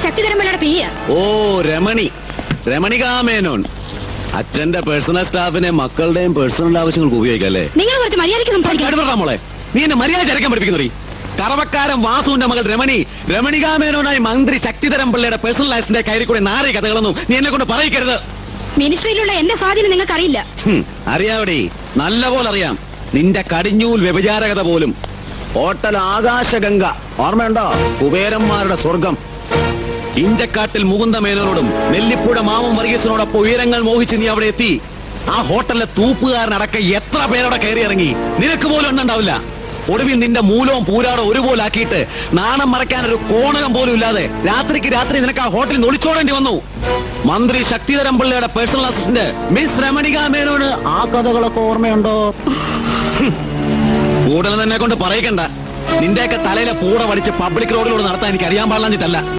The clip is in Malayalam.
ശക്തിധരൻ പിള്ളയുടെ പിയ്യ. ഓ രമണികാ മേനോൻ. അച്ഛന്റെ പേഴ്സണൽ സ്റ്റാഫിനെ മക്കളുടെയും പേഴ്സണൽ ആവശ്യങ്ങൾക്ക് ഉപയോഗിക്കല്ലേ? നിങ്ങൾ കുറച്ച് മര്യാദയ്ക്ക് സംസാരിക്കണം. മോളെ, നീ എന്നെ മര്യാദ ചരക്കാൻ പഠിപ്പിക്കുന്നു. കറവക്കാരൻ വാസുവിന്റെ മകൾ രമണികാ മേനോനായി മന്ത്രി ശക്തിധരൻ പിള്ളയുടെ പേഴ്സണൽ അസിസ്റ്റന്റ് കയറി കൂടെ നാറി കഥകളൊന്നും നീ എന്നെ കൊണ്ട് പറയിക്കരുത്. മിനിസ്ട്രിയിലുള്ള എന്റെ സ്വാധീനം നിങ്ങൾക്ക് അറിയില്ല. അറിയാവടി, നല്ല പോലെ അറിയാം. നിന്റെ കടിഞ്ഞൂൽ വ്യഭിചാര കഥ പോലും. ഹോട്ടൽ ആകാശഗംഗ ഓർമ്മയുണ്ടോ? കുബേരന്മാരുടെ സ്വർഗം. ഇഞ്ചക്കാട്ടിൽ മുകുന്ദ മേനോനോടും നെല്ലിപ്പുഴ മാമൻ വർഗീസിനോടൊപ്പം ഉയരങ്ങൾ മോഹിച്ച് നീ അവിടെ എത്തി. ആ ഹോട്ടലിലെ തൂപ്പുകാരനടക്കം എത്ര പേരവിടെ കയറി ഇറങ്ങി, നിനക്ക് പോലും എണ്ണുണ്ടാവില്ല. ഒടുവിൽ നിന്റെ മൂലവും പൂരാടോ ഒരുപോലെ ആക്കിയിട്ട് നാണം മറയ്ക്കാൻ ഒരു കോണകം പോലും ഇല്ലാതെ രാത്രിക്ക് രാത്രി നിനക്ക് ആ ഹോട്ടലിൽ ഒളിച്ചോടേണ്ടി വന്നു. മന്ത്രി ശക്തിധരൻ പിള്ളയുടെ പേഴ്സണൽ അസിസ്റ്റന്റ് മിസ് രമണികാ മേനോന് ആ കഥകളൊക്കെ ഓർമ്മയുണ്ടോ? കൂടുതൽ തന്നെ കൊണ്ട് പറയിക്കണ്ട. നിന്റെയൊക്കെ തലയിലെ പൂട പഠിച്ച് പബ്ലിക് റോഡിലൂടെ നടത്താൻ എനിക്ക് അറിയാൻ പാടില്ലാഞ്ഞിട്ടല്ല.